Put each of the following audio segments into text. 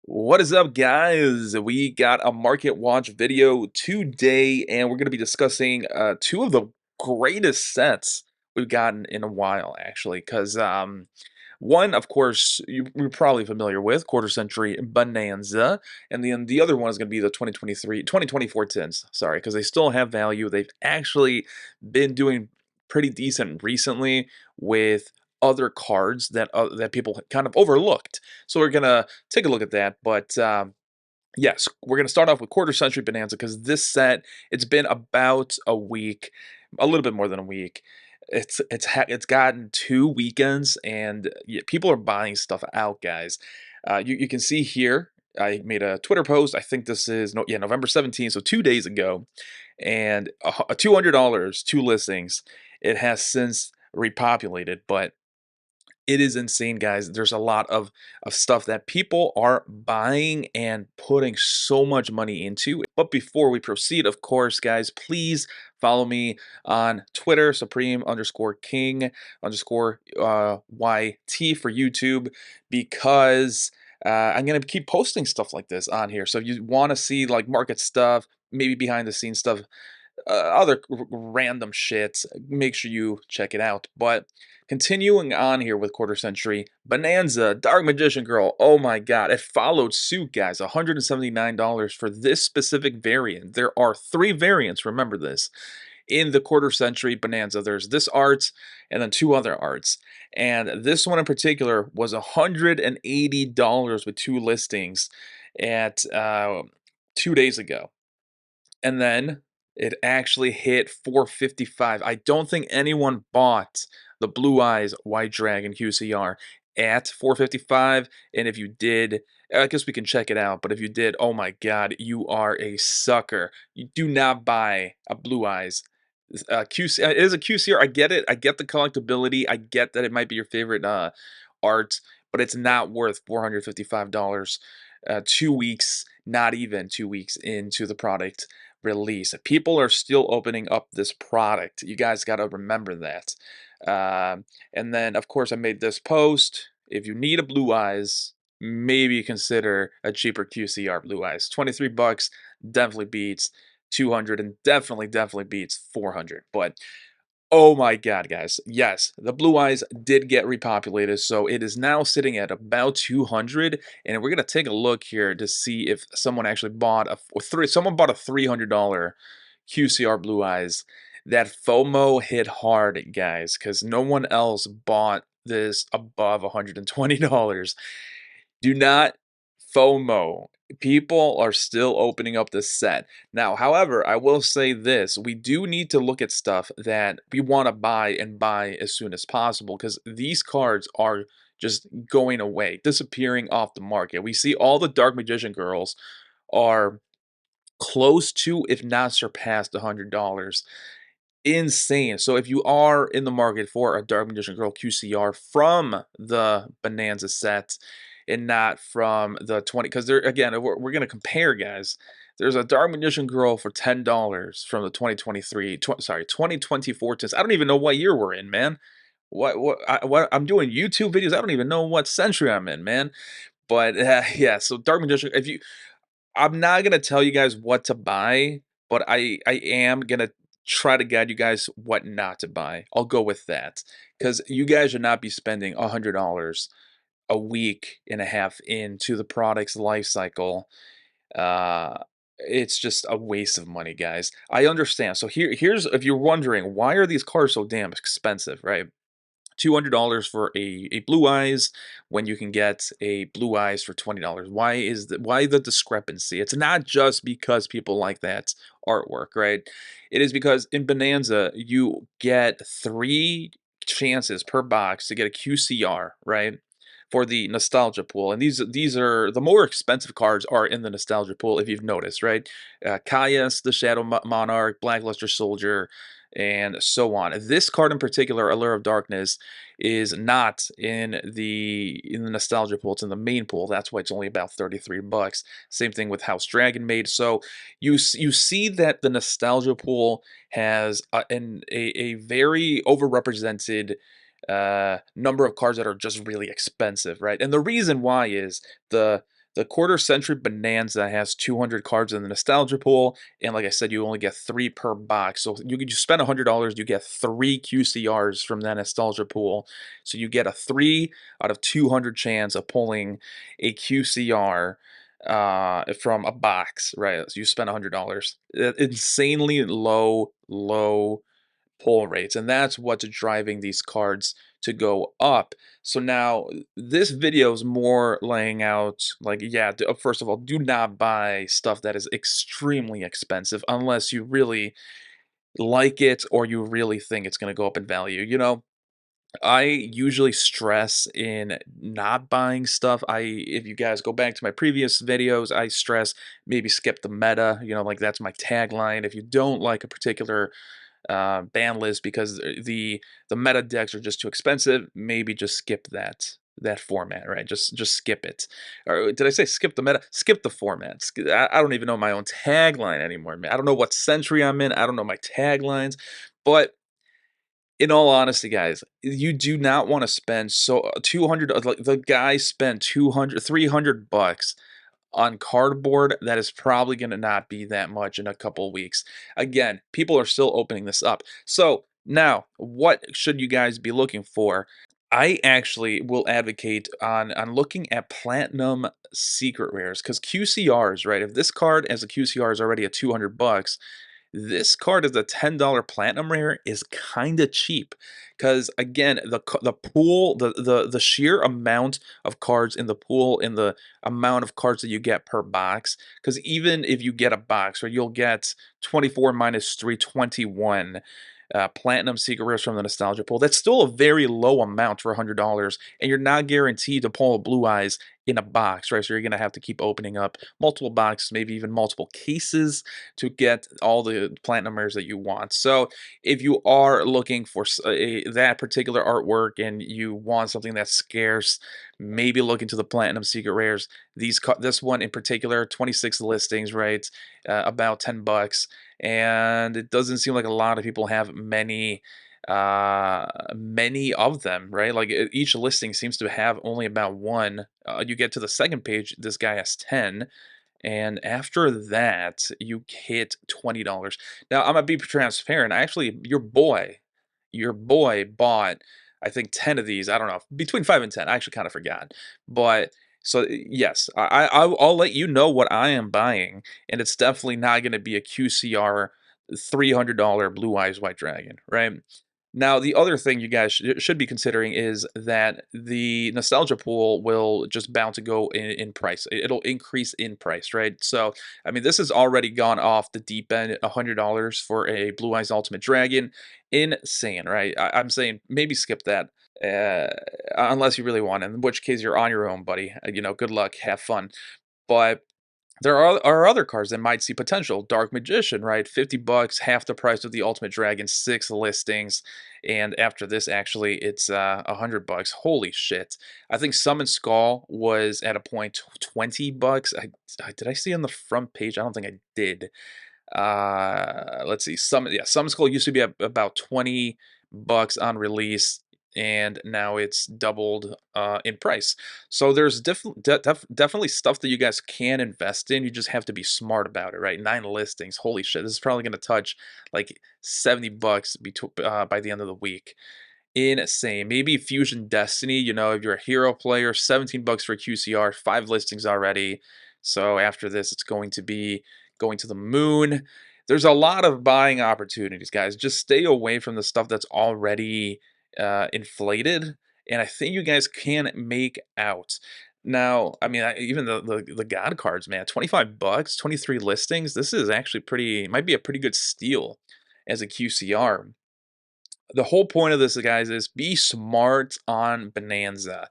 What is up, guys? We got a market watch video today, and we're going to be discussing two of the greatest sets we've gotten in a while, actually. Because one, of course, you're probably familiar with quarter century Bonanza, and then the other one is going to be the 2024 tins. Sorry, because they still have value. They've actually been doing pretty decent recently with other cards that people kind of overlooked. So we're gonna take a look at that. But yes, we're gonna start off with quarter century Bonanza because this set, it's been about a week, a little bit more than a week. It's gotten 2 weekends, and yeah, people are buying stuff out, guys. You can see here. I made a Twitter post. I think this is no, yeah, November 17th, so 2 days ago, and $200, two listings. It has since repopulated, but it is insane, guys. There's a lot of stuff that people are buying and putting so much money into. But before we proceed, of course, guys, please follow me on Twitter, Supreme_King_YT for YouTube, because I'm gonna keep posting stuff like this on here. So if you want to see like market stuff, maybe behind the scenes stuff, other random shit, make sure you check it out. But continuing on here with quarter century Bonanza Dark Magician Girl, oh my god, it followed suit, guys. $179 for this specific variant. There are 3 variants, remember this, in the quarter century Bonanza. There's this art and then 2 other arts, and this one in particular was $180 with 2 listings at 2 days ago. And then it actually hit 455. I don't think anyone bought the Blue Eyes White Dragon QCR at 455, and if you did, I guess we can check it out, but if you did, oh my god, you are a sucker. You do not buy a Blue Eyes. It is a QCR. I get it. I get the collectability. I get that it might be your favorite art, but it's not worth $455. 2 weeks, not even 2 weeks into the product release. People are still opening up this product. You guys got to remember that. And then, of course, I made this post. If you need a Blue Eyes, maybe consider a cheaper QCR Blue Eyes. 23 bucks definitely beats 200, and definitely beats 400. But oh my god, guys. Yes, the Blue Eyes did get repopulated, so it is now sitting at about 200, and we're going to take a look here to see if someone actually bought someone bought a $300 QCR Blue Eyes. That FOMO hit hard, guys, cuz no one else bought this above $120. Do not FOMO. People are still opening up this set. Now, however, I will say this. We do need to look at stuff that we want to buy and buy as soon as possible, because these cards are just going away, disappearing off the market. We see all the Dark Magician girls are close to, if not surpassed, $100. Insane. So if you are in the market for a Dark Magician Girl QCR from the Bonanza set and not from the 20, because there again, we're going to compare, guys. There's a Dark Magician Girl for $10 from the 2024 test. I don't even know what year we're in, man. What I'm doing YouTube videos. I don't even know what century I'm in, man. But yeah, so Dark Magician, if you I'm not gonna tell you guys what to buy, but I am gonna try to guide you guys what not to buy. I'll go with that, because you guys should not be spending $100 a week and a half into the product's life cycle. Uh, it's just a waste of money, guys. I understand. So here's, if you're wondering why are these cars so damn expensive, right? $200 for a Blue Eyes when you can get a Blue Eyes for $20. Why the discrepancy? It's not just because people like that artwork, right? It is because in Bonanza you get 3 chances per box to get a QCR, right? For the nostalgia pool, and these are the more expensive cards are in the nostalgia pool, if you've noticed, right? Caius, the Shadow Monarch, Blackluster Soldier, and so on. This card in particular, Allure of Darkness, is not in the nostalgia pool. It's in the main pool. That's why it's only about 33 bucks. Same thing with House Dragon Maid. So you see that the nostalgia pool has a very overrepresented number of cards that are just really expensive, right? And the reason why is the The quarter century Bonanza has 200 cards in the nostalgia pool, and like I said, you only get 3 per box. So you could just spend $100, you get 3 QCRs from that nostalgia pool. So you get a 3 out of 200 chance of pulling a QCR from a box, right? So you spend $100. Insanely low pull rates, and that's what's driving these cards to go up. So now this video is more laying out like, yeah, first of all, do not buy stuff that is extremely expensive unless you really like it or you really think it's going to go up in value. You know, I usually stress in not buying stuff. If you guys go back to my previous videos, I stress maybe skip the meta, you know, like that's my tagline. If you don't like a particular ban list because the meta decks are just too expensive, maybe just skip that format, right? Just skip it. Or did I say skip the meta? Skip the format. I don't even know my own tagline anymore, man. I don't know what century I'm in. I don't know my taglines, but in all honesty, guys, you do not want to spend 200, like the guy spent 200, 300 bucks on cardboard that is probably going to not be that much in a couple of weeks. Again, people are still opening this up. So now, what should you guys be looking for? I actually will advocate on looking at platinum secret rares because QCRs, right? If this card as a QCR is already at 200 bucks, this card as a $10 platinum rare is kind of cheap because again, the pool, the sheer amount of cards in the pool and the amount of cards that you get per box, because even if you get a box, or you'll get 24 minus 3, 21 platinum secret rares from the nostalgia pool. That's still a very low amount for $100, and you're not guaranteed to pull a Blue Eyes in a box, right? So you're going to have to keep opening up multiple boxes, maybe even multiple cases to get all the platinum rares that you want. So if you are looking for that particular artwork and you want something that's scarce, maybe look into the platinum secret rares. This one in particular, 26 listings, right? About 10 bucks, and it doesn't seem like a lot of people have many of them, right? Like each listing seems to have only about one. You get to the second page, this guy has 10, and after that you hit $20. Now I'm gonna be transparent. Actually, your boy bought, I think, 10 of these. I don't know, between 5 and 10. I actually kind of forgot, but so yes, I'll let you know what I am buying, and it's definitely not going to be a QCR $300 Blue Eyes White Dragon, right? Now, the other thing you guys should be considering is that the nostalgia pool will just bound to go in price. It'll increase in price, right? So, I mean, this has already gone off the deep end, $100 for a Blue Eyes Ultimate Dragon. Insane, right? I'm saying maybe skip that. Unless you really want, in which case you're on your own, buddy. You know, good luck, have fun. But there are other cards that might see potential. Dark Magician, right? 50 bucks, half the price of the Ultimate Dragon, 6 listings. And after this, actually, it's 100 bucks. Holy shit. I think Summon Skull was at a point 20 bucks. Did I see on the front page? I don't think I did. Let's see. Summon Skull used to be about 20 bucks on release, and now it's doubled in price. So there's definitely stuff that you guys can invest in. You just have to be smart about it, right? 9 listings. Holy shit. This is probably going to touch like 70 bucks by the end of the week. Insane. Maybe Fusion Destiny, you know, if you're a hero player, 17 bucks for QCR, 5 listings already. So after this, it's going to be going to the moon. There's a lot of buying opportunities, guys. Just stay away from the stuff that's already inflated, and I think you guys can make out. Now, I mean, even the God cards, man, 25 bucks, 23 listings. This is actually might be a pretty good steal as a QCR. The whole point of this, guys, is be smart on Bonanza.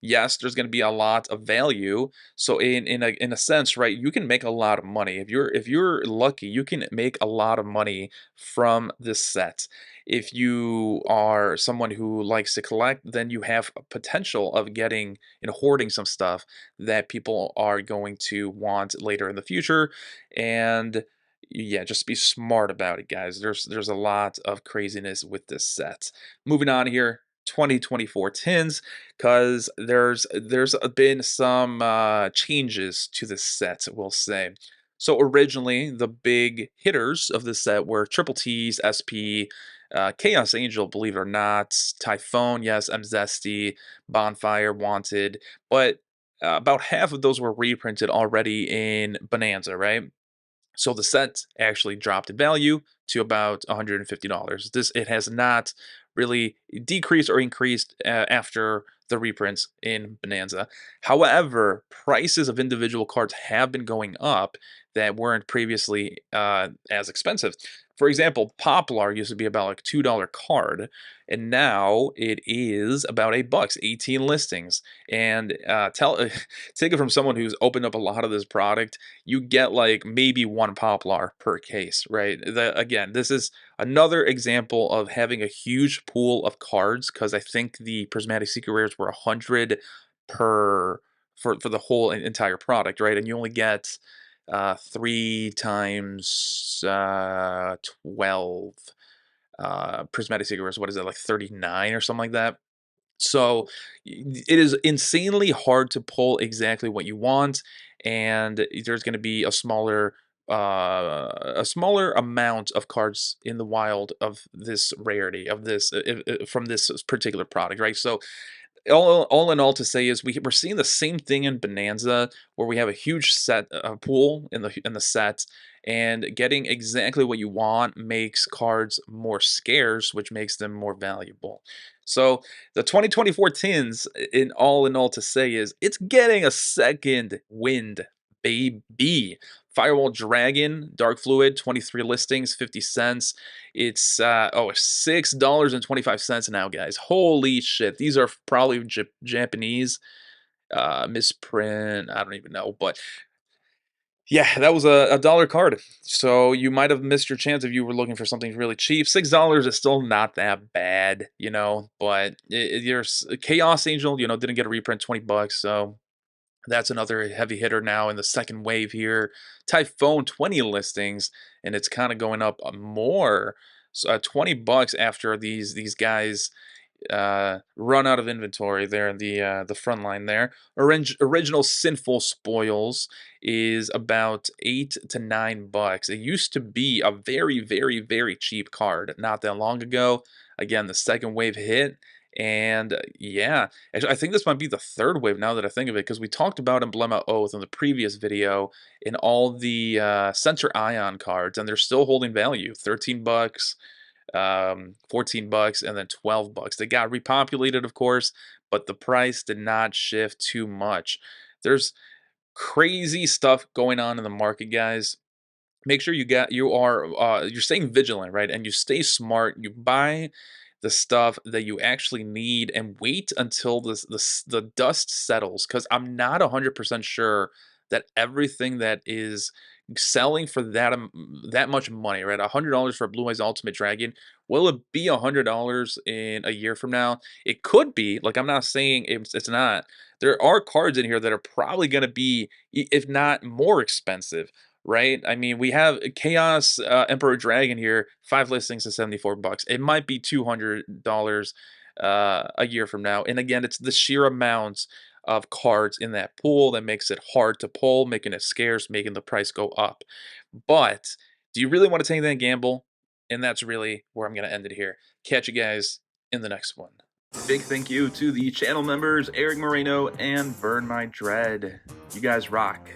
Yes, there's going to be a lot of value. So in a sense, right, you can make a lot of money. If you're lucky, you can make a lot of money from this set. If you are someone who likes to collect, then you have a potential of getting and hoarding some stuff that people are going to want later in the future. And yeah, just be smart about it, guys. There's a lot of craziness with this set. Moving on here, 2024 tins, because there's been some changes to this set, we'll say. So originally, the big hitters of this set were Triple T's, SP, Chaos Angel, believe it or not, Typhoon, yes, 𝗦𝗡𝗖𝗜𝗍𝗣𝗡𝗟, Bonfire, Wanted, but about half of those were reprinted already in Bonanza, right? So the set actually dropped in value to about $150. It has not really decreased or increased after the reprints in Bonanza. However, prices of individual cards have been going up that weren't previously as expensive. For example, Poplar used to be about like $2 card, and now it is about $8, 18 listings. And take it from someone who's opened up a lot of this product, you get like maybe one Poplar per case, right? Again, this is another example of having a huge pool of cards, because I think the prismatic secret rares were 100 per for the whole entire product, right? And you only get 3 times 12 prismatic secret rares. What is it, like 39 or something like that? So it is insanely hard to pull exactly what you want, and there's going to be a smaller amount of cards in the wild of this rarity of this from this particular product, right? So all in all, to say is we're seeing the same thing in Bonanza, where we have a huge set pool in the set, and getting exactly what you want makes cards more scarce, which makes them more valuable. So the 2024 tins, in all to say, is it's getting a second wind, baby. Firewall Dragon, Dark Fluid, 23 listings, 50 cents. It's $6.25 now, guys. Holy shit. These are probably Japanese misprint. I don't even know, but yeah, that was a dollar card. So you might have missed your chance if you were looking for something really cheap. $6 is still not that bad, but there's Chaos Angel, didn't get a reprint, $20, so that's another heavy hitter now in the second wave here. Typhoon, 20 listings, and it's kind of going up more. So $20 after these guys run out of inventory there in the front line there. Original Sinful Spoils is about $8 to $9. It used to be a very, very, very cheap card not that long ago. Again, the second wave hit. And yeah, actually, I think this might be the third wave now that I think of it, because we talked about 𝗦𝗡𝗍𝗣𝗡𝗟 in the previous video in all the Center Ion cards, and they're still holding value. $13, $14, and then $12. They got repopulated, of course, but the price did not shift too much. There's crazy stuff going on in the market, guys. Make sure you're staying vigilant, right? And you stay smart. You buy the stuff that you actually need and wait until the dust settles, because I'm not 100% sure that everything that is selling for that much money, right? $100 for a Blue Eyes Ultimate Dragon, will it be $100 in a year from now? It could be. Like, I'm not saying it's not. There are cards in here that are probably going to be, if not more expensive, right? I mean, we have Chaos Emperor Dragon here, 5 listings at $74. It might be $200 a year from now. And again, it's the sheer amount of cards in that pool that makes it hard to pull, making it scarce, making the price go up. But do you really want to take that gamble? And that's really where I'm going to end it here. Catch you guys in the next one. Big thank you to the channel members, Eric Moreno and 𝗦𝗡𝗍𝗣𝗡𝗟. You guys rock.